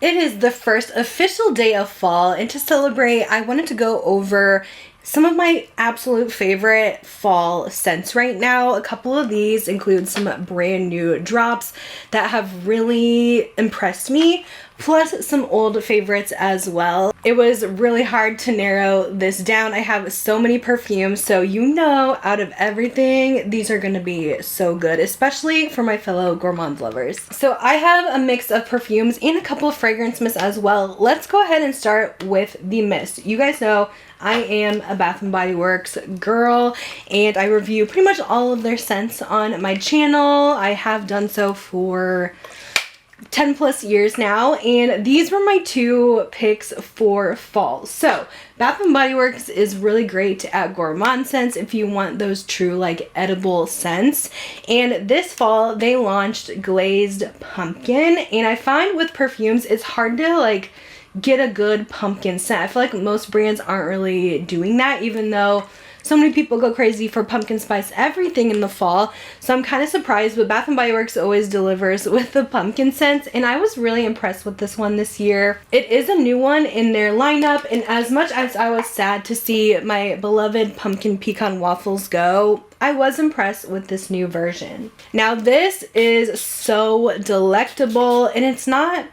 It is the first official day of fall, and to celebrate, I wanted to go over some of my absolute favorite fall scents right now. A couple of these include some brand new drops that have really impressed me, plus some old favorites as well. It was really hard to narrow this down. I have so many perfumes, so you know, out of everything, these are gonna be so good, especially for my fellow gourmand lovers. So I have a mix of perfumes and a couple of fragrance mists as well. Let's go ahead and start with the mist. You guys know I am a Bath & Body Works girl, and I review pretty much all of their scents on my channel. I have done so for 10 plus years now, and these were my two picks for fall. So Bath & Body Works is really great at gourmand scents if you want those true like edible scents, and this fall they launched glazed pumpkin, and I find with perfumes it's hard to like get a good pumpkin scent. I feel like most brands aren't really doing that, even though so many people go crazy for pumpkin spice everything in the fall. So I'm kind of surprised, but Bath & Body Works always delivers with the pumpkin scents, and I was really impressed with this one this year. It is a new one in their lineup, and as much as I was sad to see my beloved pumpkin pecan waffles go, I was impressed with this new version. Now this is so delectable, and it's not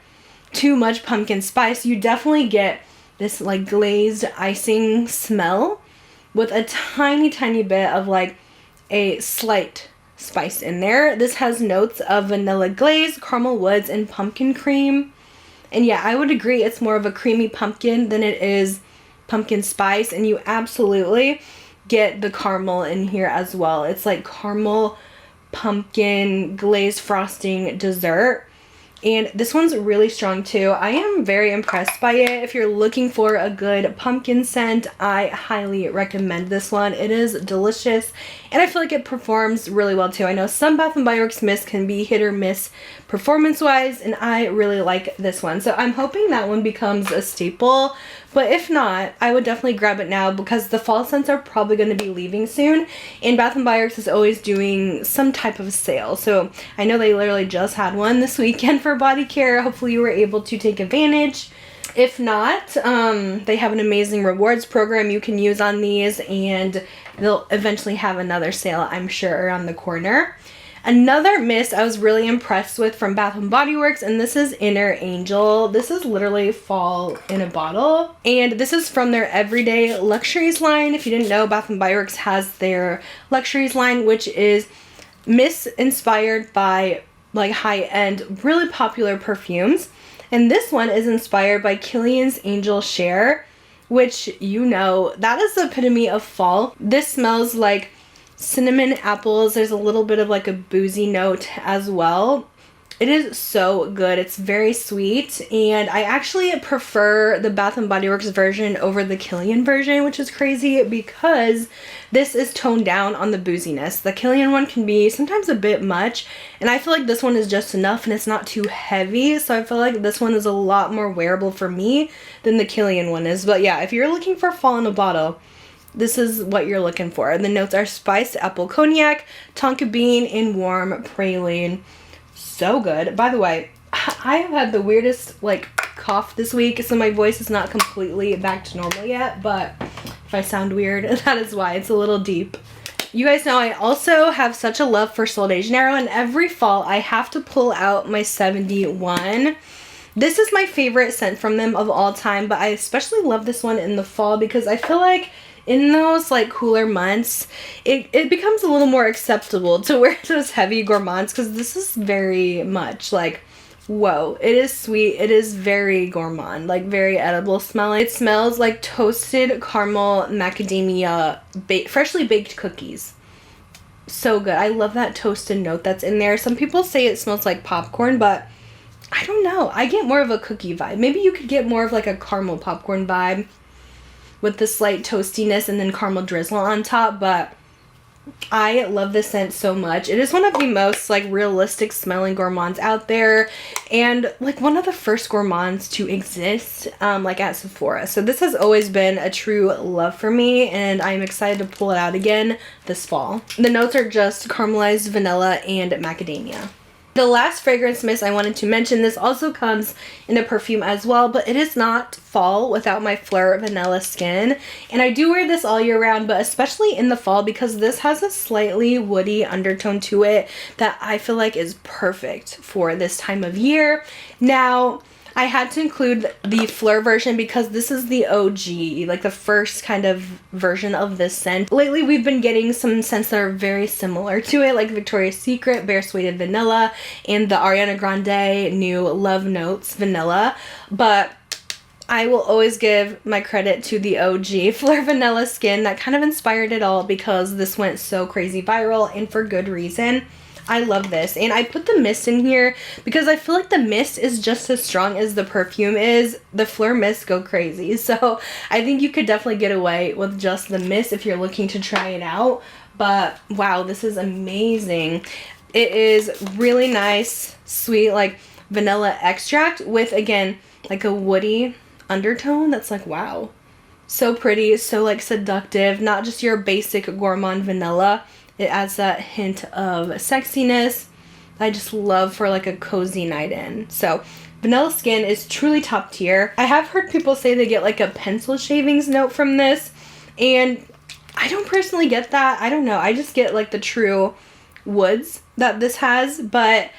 too much pumpkin spice. You definitely get this like glazed icing smell with a tiny bit of like a slight spice in there. This has notes of vanilla glaze, caramel woods, and pumpkin cream. And yeah, I would agree it's more of a creamy pumpkin than it is pumpkin spice, and you absolutely get the caramel in here as well. It's like caramel pumpkin glazed frosting dessert. And this one's really strong too. I am very impressed by it. If you're looking for a good pumpkin scent, I highly recommend this one. It is delicious, and I feel like it performs really well too. I know some Bath & Body Works mists can be hit or miss performance-wise, and I really like this one. So I'm hoping that one becomes a staple, but if not, I would definitely grab it now because the fall scents are probably going to be leaving soon, and Bath & Body Works is always doing some type of sale. So I know they literally just had one this weekend for body care. Hopefully you were able to take advantage. If not, they have an amazing rewards program you can use on these, and they'll eventually have another sale, I'm sure, around the corner. Another mist I was really impressed with from Bath & Body Works, and this is Inner Angel. This is literally fall in a bottle, and this is from their Everyday Luxuries line. If you didn't know, Bath & Body Works has their Luxuries line, which is mists inspired by like high-end, really popular perfumes. And this one is inspired by Kilian's Angel Share, which, you know, that is the epitome of fall. This smells like cinnamon apples. There's a little bit of like a boozy note as well. It is so good. It's very sweet, and I actually prefer the Bath & Body Works version over the Kilian version, which is crazy because this is toned down on the booziness. The Kilian one can be sometimes a bit much, and I feel like this one is just enough, and it's not too heavy, so I feel like this one is a lot more wearable for me than the Kilian one is. But yeah, if you're looking for fall in a bottle, this is what you're looking for. The notes are spiced apple cognac, tonka bean, and warm praline. So good. By the way, I have had the weirdest like cough this week, so my voice is not completely back to normal yet, but if I sound weird, that is why. It's a little deep. You guys know I also have such a love for Sol de Janeiro, and every fall I have to pull out my 71. This is my favorite scent from them of all time, but I especially love this one in the fall because I feel like in those like cooler months, it becomes a little more acceptable to wear those heavy gourmands, because this is very much like, whoa, it is sweet, it is very gourmand, like very edible smelling. It smells like toasted caramel macadamia freshly baked cookies. So good. I love that toasted note that's in there. Some people say it smells like popcorn, but I don't know. I get more of a cookie vibe. Maybe you could get more of like a caramel popcorn vibe with the slight toastiness and then caramel drizzle on top, but I love this scent so much. It is one of the most like realistic smelling gourmands out there, and like one of the first gourmands to exist like at Sephora. So this has always been a true love for me, and I'm excited to pull it out again this fall. The notes are just caramelized vanilla and macadamia. The last fragrance mist I wanted to mention, this also comes in a perfume as well, but it is not fall without my Fleur Vanilla Skin. And I do wear this all year round, but especially in the fall because this has a slightly woody undertone to it that I feel like is perfect for this time of year. Now, I had to include the Fleur version because this is the OG, like the first kind of version of this scent. Lately, we've been getting some scents that are very similar to it, like Victoria's Secret Bare Suede Vanilla and the Ariana Grande new Love Notes Vanilla. But I will always give my credit to the OG Fleur Vanilla Skin that kind of inspired it all because this went so crazy viral and for good reason. I love this, and I put the mist in here because I feel like the mist is just as strong as the perfume is. The Fleur mists go crazy, so I think you could definitely get away with just the mist if you're looking to try it out. But wow, this is amazing. It is really nice, sweet, like vanilla extract with, again, like a woody undertone that's like, wow, so pretty, so like seductive, not just your basic gourmand vanilla. It adds that hint of sexiness I just love for like a cozy night in. So Vanilla Skin is truly top tier. I have heard people say they get like a pencil shavings note from this, and I don't personally get that. I don't know. I just get like the true woods that this has, but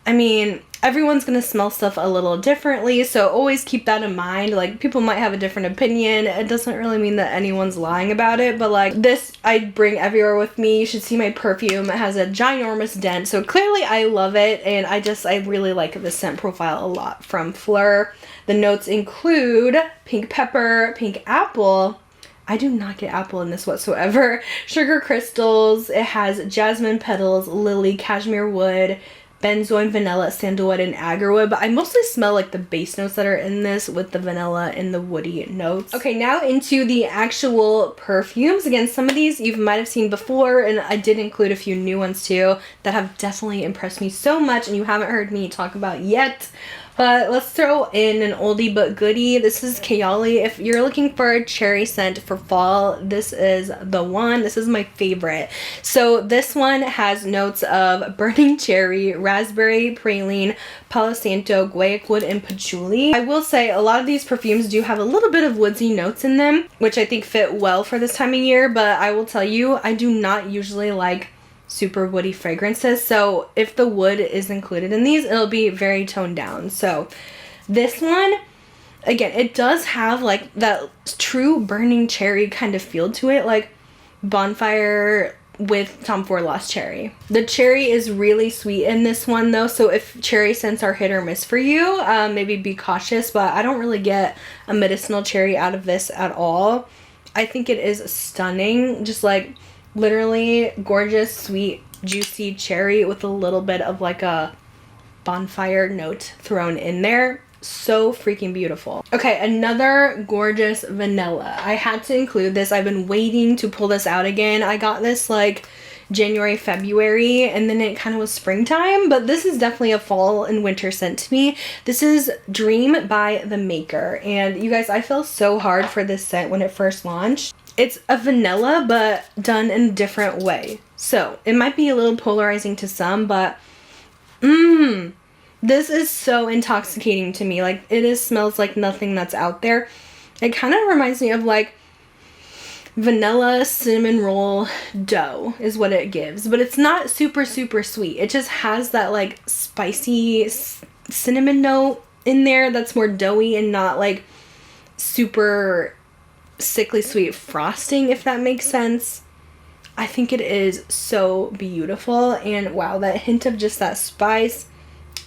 I mean, everyone's gonna smell stuff a little differently, so always keep that in mind. Like, people might have a different opinion. It doesn't really mean that anyone's lying about it, but like, this I bring everywhere with me. You should see my perfume. It has a ginormous dent, so clearly I love it, and I really like the scent profile a lot from Fleur. The notes include pink pepper, pink apple. I do not get apple in this whatsoever. Sugar crystals. It has jasmine petals, lily, cashmere wood, benzoin, vanilla, sandalwood, and agarwood, but I mostly smell like the base notes that are in this with the vanilla and the woody notes. Okay, now into the actual perfumes. Again, some of these you might have seen before, and I did include a few new ones too that have definitely impressed me so much and you haven't heard me talk about yet. But let's throw in an oldie but goodie. This is Kayali. If you're looking for a cherry scent for fall, this is the one. This is my favorite. So this one has notes of burning cherry, raspberry, praline, palo santo, guaiac wood, and patchouli. I will say a lot of these perfumes do have a little bit of woodsy notes in them, which I think fit well for this time of year, but I will tell you, I do not usually like super woody fragrances, so if the wood is included in these, it'll be very toned down. So this one, again, it does have like that true burning cherry kind of feel to it, like bonfire with Tom Ford Lost Cherry. The cherry is really sweet in this one though, so if cherry scents are hit or miss for you, maybe be cautious, but I don't really get a medicinal cherry out of this at all. I think it is stunning, just like literally gorgeous, sweet, juicy cherry with a little bit of like a bonfire note thrown in there. So freaking beautiful. Okay, another gorgeous vanilla. I had to include this. I've been waiting to pull this out again. I got this like January, February, and then it kind of was springtime, but this is definitely a fall and winter scent to me. This is Dream by The Maker, and you guys, I fell so hard for this scent when it first launched. It's a vanilla, but done in a different way. So it might be a little polarizing to some, but this is so intoxicating to me. Like, it smells like nothing that's out there. It kind of reminds me of like vanilla cinnamon roll dough is what it gives, but it's not super sweet. It just has that like spicy cinnamon note in there that's more doughy and not like super sickly sweet frosting, if that makes sense. I think it is so beautiful, and wow, that hint of just that spice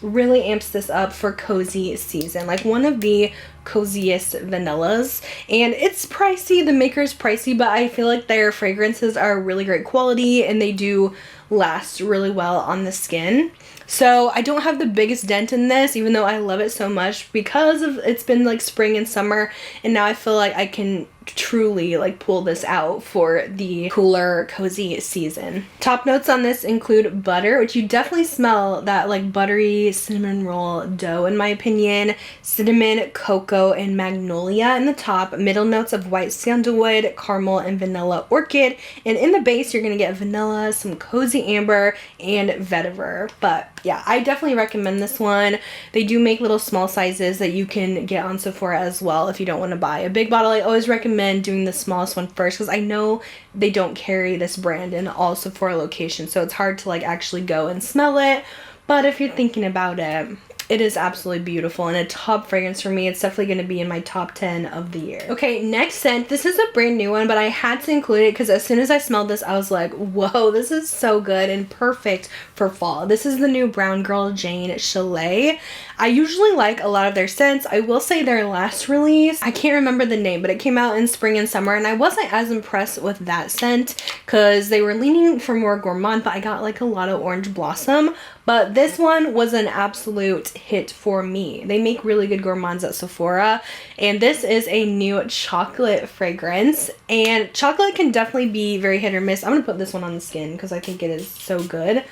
really amps this up for cozy season. Like one of the coziest vanillas, and it's pricey. The Maker's pricey, but I feel like their fragrances are really great quality and they do last really well on the skin. So I don't have the biggest dent in this, even though I love it so much because of it's been like spring and summer, and now I feel like I can truly like pull this out for the cooler, cozy season. Top notes on this include butter, which you definitely smell that like buttery cinnamon roll dough in my opinion, cinnamon, cocoa, and magnolia in the top, middle notes of white sandalwood, caramel, and vanilla orchid, and in the base you're gonna get vanilla, some cozy amber, and vetiver. But yeah, I definitely recommend this one. They do make little small sizes that you can get on Sephora as well if you don't want to buy a big bottle. I always recommend doing the smallest one first because I know they don't carry this brand in all Sephora locations, so it's hard to like actually go and smell it. But if you're thinking about it, it is absolutely beautiful and a top fragrance for me. It's definitely going to be in my top 10 of the year. Okay, next scent. This is a brand new one, but I had to include it because as soon as I smelled this, I was like, whoa, this is so good and perfect for fall. This is the new Brown Girl Jane Chalet. I usually like a lot of their scents. I will say their last release, I can't remember the name, but it came out in spring and summer, and I wasn't as impressed with that scent because they were leaning for more gourmand, but I got like a lot of orange blossom. But this one was an absolute hit for me. They make really good gourmands at Sephora, and this is a new chocolate fragrance, and chocolate can definitely be very hit or miss. I'm gonna put this one on the skin because I think it is so good,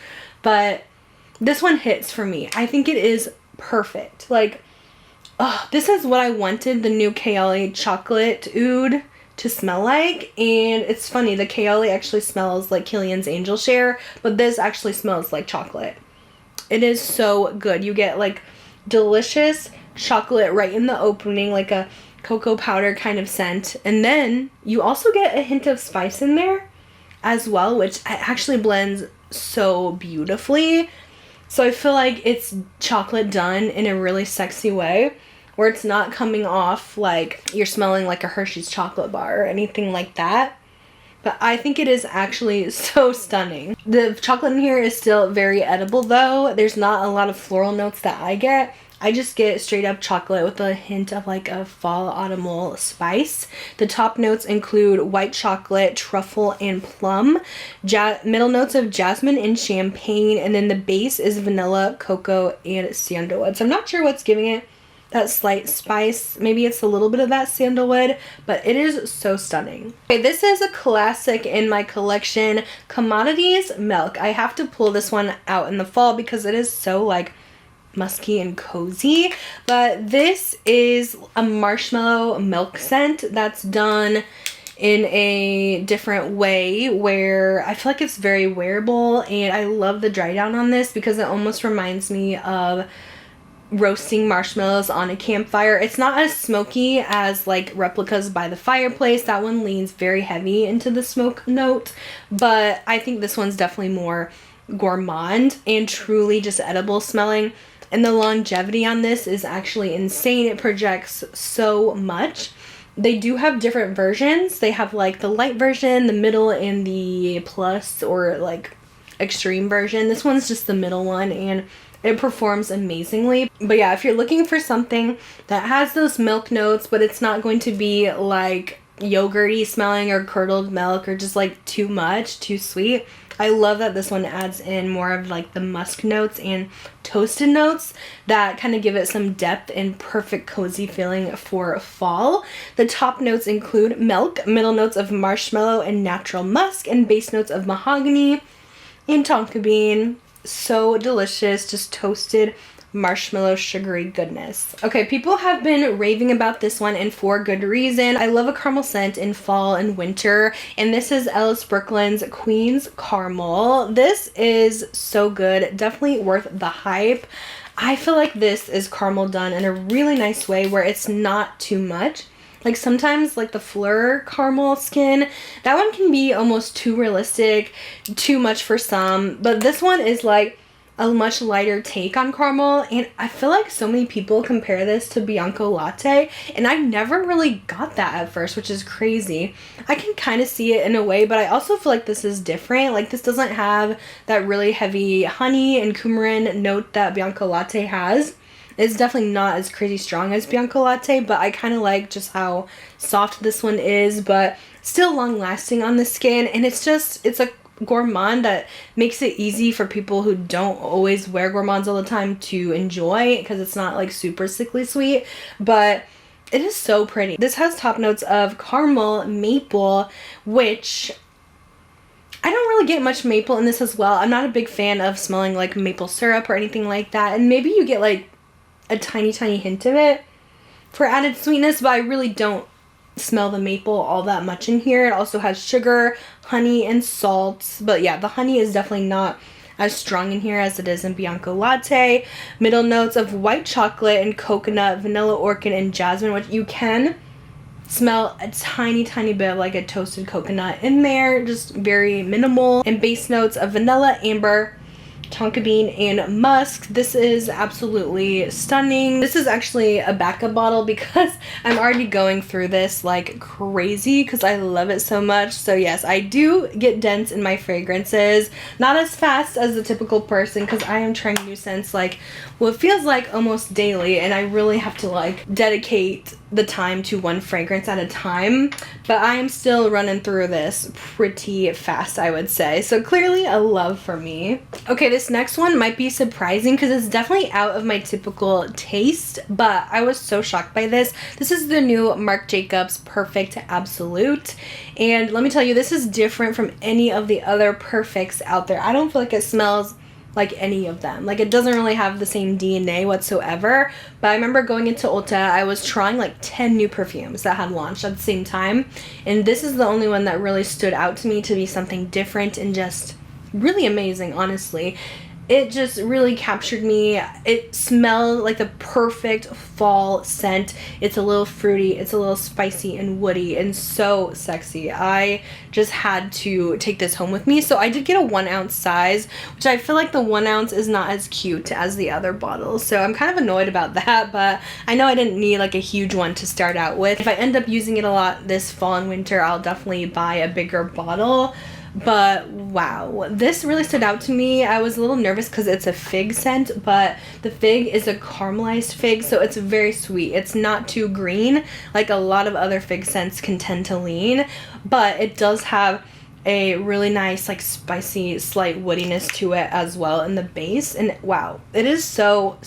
but this one hits for me. I think it is perfect. Like, oh, this is what I wanted the new Kayali chocolate oud to smell like. And it's funny, the Kayali actually smells like Killian's Angel Share, but this actually smells like chocolate. It is so good. You get like delicious chocolate right in the opening, like a cocoa powder kind of scent, and then you also get a hint of spice in there as well, which actually blends so beautifully. So I feel like it's chocolate done in a really sexy way, where it's not coming off like you're smelling like a Hershey's chocolate bar or anything like that. But I think it is actually so stunning. The chocolate in here is still very edible though. There's not a lot of floral notes that I get. I just get straight up chocolate with a hint of like a fall autumnal spice. The top notes include white chocolate, truffle, and plum. Middle notes of jasmine and champagne. And then the base is vanilla, cocoa, and sandalwood. So I'm not sure what's giving it that slight spice. Maybe it's a little bit of that sandalwood, but it is so stunning. Okay, this is a classic in my collection, Commodities Milk. I have to pull this one out in the fall because it is so like musky and cozy, but this is a marshmallow milk scent that's done in a different way where I feel like it's very wearable, and I love the dry down on this because it almost reminds me of roasting marshmallows on a campfire. It's not as smoky as like Replicas by the Fireplace. That one leans very heavy into the smoke note, but I think this one's definitely more gourmand and truly just edible smelling. And the longevity on this is actually insane. It projects so much. They do have different versions. They have like the light version, the middle, and the plus or like extreme version. This one's just the middle one, and it performs amazingly. But yeah, if you're looking for something that has those milk notes, but it's not going to be like yogurty smelling or curdled milk or just like too much, too sweet, I love that this one adds in more of like the musk notes and toasted notes that kind of give it some depth and perfect cozy feeling for fall. The top notes include milk, middle notes of marshmallow and natural musk, and base notes of mahogany and tonka bean. So delicious, just toasted marshmallow sugary goodness. Okay, people have been raving about this one, and for good reason. I love a caramel scent in fall and winter, and this is Ellis Brooklyn's Queen's Caramel. This is so good, definitely worth the hype. I feel like this is caramel done in a really nice way where it's not too much. Like sometimes like the Fleur caramel skin, that one can be almost too realistic, too much for some, but this one is like a much lighter take on caramel, and I feel like so many people compare this to Bianco Latte, and I never really got that at first, which is crazy. I can kind of see it in a way, but I also feel like this is different. Like this doesn't have that really heavy honey and coumarin note that Bianco Latte has. It's definitely not as crazy strong as Bianco Latte, but I kind of like just how soft this one is, but still long lasting on the skin, and it's a gourmand that makes it easy for people who don't always wear gourmands all the time to enjoy, because it's not like super sickly sweet, but it is so pretty. This has top notes of caramel, maple, which I don't really get much maple in this as well. I'm not a big fan of smelling like maple syrup or anything like that, and maybe you get like a tiny hint of it for added sweetness, but I really don't smell the maple all that much in here. It also has sugar, honey, and salt, but yeah, the honey is definitely not as strong in here as it is in Bianco Latte. Middle notes of white chocolate and coconut, vanilla orchid, and jasmine, which you can smell a tiny bit of like a toasted coconut in there, just very minimal. And base notes of vanilla, amber, tonka bean, and musk. This is absolutely stunning. This is actually a backup bottle because I'm already going through this like crazy because I love it so much. So yes, I do get dense in my fragrances, not as fast as the typical person because I am trying new scents like what feels like almost daily, and I really have to like dedicate the time to one fragrance at a time, but I am still running through this pretty fast, I would say. So clearly a love for me. Okay, this next one might be surprising because it's definitely out of my typical taste, but I was so shocked by this. This is the new Marc Jacobs Perfect Absolute, and let me tell you, this is different from any of the other Perfects out there. I don't feel like it smells like any of them. Like, it doesn't really have the same DNA whatsoever. But I remember going into Ulta, I was trying like 10 new perfumes that had launched at the same time, and this is the only one that really stood out to me to be something different and just really amazing, honestly. It just really captured me. It smelled like the perfect fall scent. It's a little fruity, it's a little spicy and woody and so sexy. I just had to take this home with me. So I did get a 1 ounce size, which I feel like the 1 ounce is not as cute as the other bottles. So I'm kind of annoyed about that, but I know I didn't need like a huge one to start out with. If I end up using it a lot this fall and winter, I'll definitely buy a bigger bottle. But wow, this really stood out to me. I was a little nervous because it's a fig scent, but the fig is a caramelized fig, so it's very sweet. It's not too green like a lot of other fig scents can tend to lean, but it does have a really nice like spicy slight woodiness to it as well in the base. And wow, it is so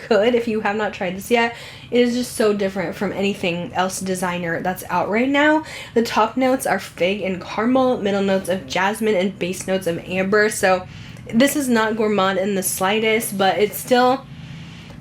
good. If you have not tried this yet, it is just so different from anything else designer that's out right now. The top notes are fig and caramel, middle notes of jasmine, and base notes of amber. So this is not gourmand in the slightest, but it still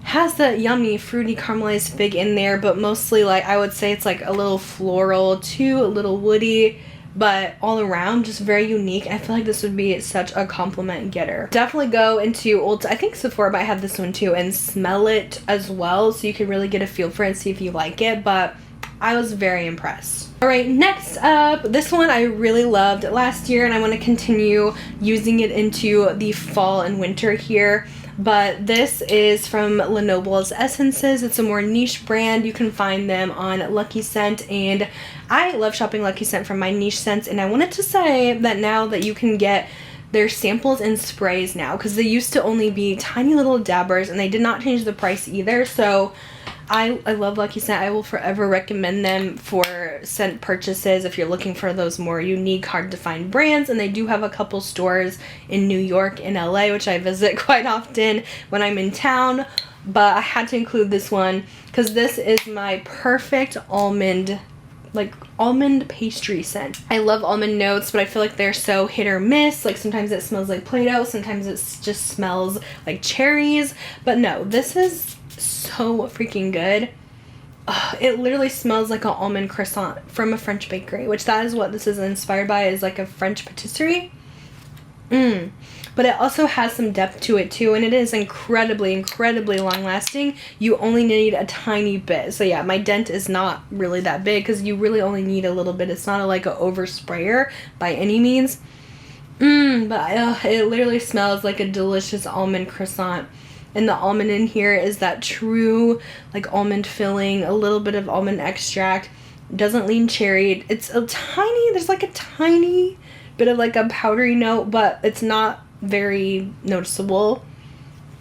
has the yummy fruity caramelized fig in there, but mostly like I would say it's like a little floral too, a little woody, but all around just very unique. I feel like this would be such a compliment getter. Definitely go into Ulta, I think Sephora might have this one too, and smell it as well so you can really get a feel for it and see if you like it, but I was very impressed. Alright, next up, this one I really loved last year and I want to continue using it into the fall and winter here. But this is from Lenoble's Essences. It's a more niche brand. You can find them on Luckyscent, and I love shopping Luckyscent from my niche scents. And I wanted to say that now that you can get their samples and sprays now, because they used to only be tiny little dabbers and they did not change the price either. So I love Luckyscent. I will forever recommend them for scent purchases if you're looking for those more unique, hard to find brands. And they do have a couple stores in New York and LA, which I visit quite often when I'm in town. But I had to include this one because this is my perfect almond pastry scent. I love almond notes, but I feel like they're so hit or miss. Like sometimes it smells like Play-Doh, sometimes it just smells like cherries. But no, this is so freaking good. It literally smells like an almond croissant from a French bakery, which that is what this is inspired by, is like a French patisserie. But it also has some depth to it too, and it is incredibly long lasting. You only need a tiny bit. So yeah, my dent is not really that big because you really only need a little bit. It's not like an over sprayer by any means. But it literally smells like a delicious almond croissant. And the almond in here is that true like almond filling, a little bit of almond extract. Doesn't lean cherry. It's there's like a tiny bit of like a powdery note, but it's not very noticeable.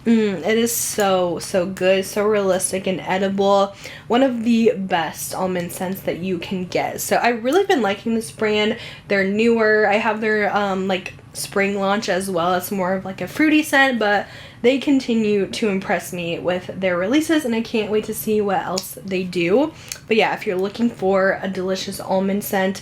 It is so good, so realistic and edible. One of the best almond scents that you can get. So I've really been liking this brand. They're newer. I have their like spring launch as well. It's more of like a fruity scent, but they continue to impress me with their releases, and I can't wait to see what else they do. But yeah, if you're looking for a delicious almond scent,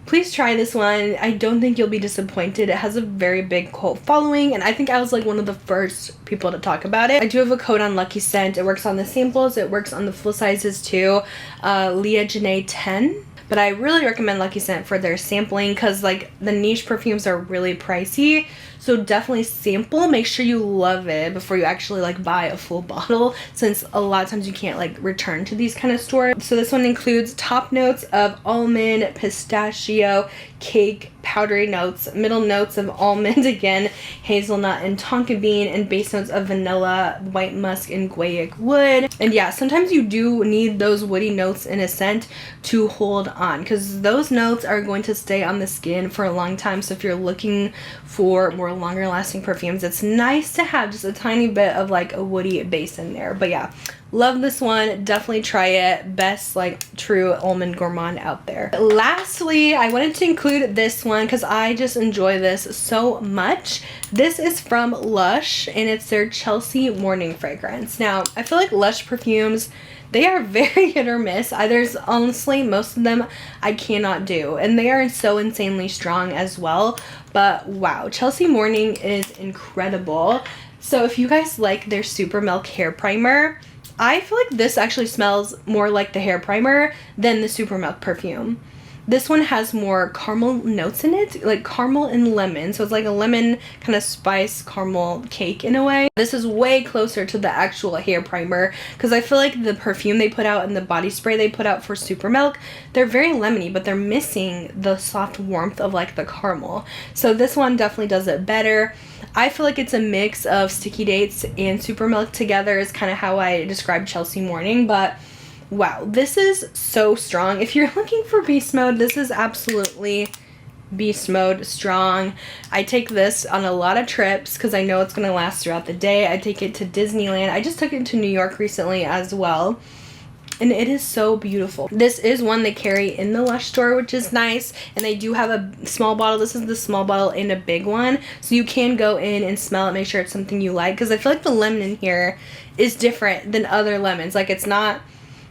please try this one. I don't think you'll be disappointed. It has a very big cult following, and I think I was like one of the first people to talk about it. I do have a code on Luckyscent. It works on the samples. It works on the full sizes too. LEAHJANAE 10. But I really recommend Luckyscent for their sampling because like the niche perfumes are really pricey. So definitely sample, make sure you love it before you actually like buy a full bottle, since a lot of times you can't like return to these kind of stores. So this one includes top notes of almond, pistachio, cake, powdery notes, middle notes of almond again, hazelnut and tonka bean, and base notes of vanilla, white musk, and guaiac wood. And yeah, sometimes you do need those woody notes in a scent to hold on, because those notes are going to stay on the skin for a long time. So if you're looking for more longer lasting perfumes, it's nice to have just a tiny bit of like a woody base in there. But yeah, love this one. Definitely try it. Best like true almond gourmand out there. Lastly, I wanted to include this one because I just enjoy this so much. This is from Lush and it's their Chelsea Morning fragrance. Now, I feel like Lush perfumes, they are very hit or miss. There's honestly most of them I cannot do, and they are so insanely strong as well. But wow, Chelsea Morning is incredible. So if you guys like their Super Milk hair primer, I feel like this actually smells more like the hair primer than the Super Milk perfume. This one has more caramel notes in it, like caramel and lemon. So it's like a lemon kind of spice caramel cake in a way. This is way closer to the actual hair primer, because I feel like the perfume they put out and the body spray they put out for Super Milk, they're very lemony, but they're missing the soft warmth of like the caramel. So this one definitely does it better. I feel like it's a mix of Sticky Dates and Super Milk together is kind of how I describe Chelsea Morning, but wow, this is so strong. If you're looking for beast mode, this is absolutely beast mode strong. I take this on a lot of trips because I know it's going to last throughout the day. I take it to Disneyland. I just took it to New York recently as well. And it is so beautiful. This is one they carry in the Lush store, which is nice. And they do have a small bottle. This is the small bottle and a big one. So you can go in and smell it, make sure it's something you like. Because I feel like the lemon in here is different than other lemons. Like, it's not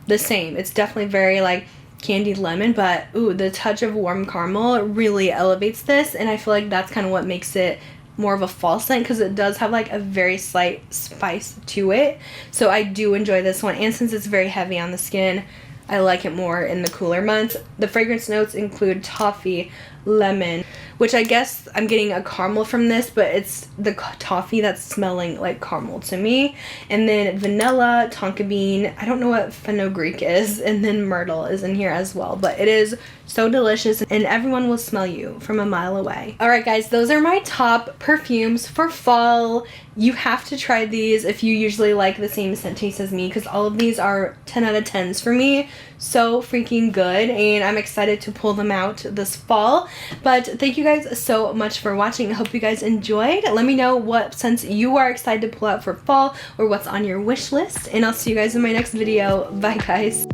the same. It's definitely very like candied lemon, but ooh, the touch of warm caramel really elevates this, and I feel like that's kind of what makes it more of a fall scent, because it does have like a very slight spice to it. So I do enjoy this one, and since it's very heavy on the skin, I like it more in the cooler months. The fragrance notes include toffee, lemon, which I guess I'm getting a caramel from this, but it's the toffee that's smelling like caramel to me. And then vanilla, tonka bean, I don't know what fenugreek is, and then myrtle is in here as well. But it is so delicious, and everyone will smell you from a mile away. Alright guys, those are my top perfumes for fall. You have to try these if you usually like the same scent taste as me, because all of these are 10 out of 10s for me. So freaking good, and I'm excited to pull them out this fall. But thank you guys so much for watching. I hope you guys enjoyed. Let me know what scents you are excited to pull out for fall, or what's on your wish list, and I'll see you guys in my next video. Bye guys.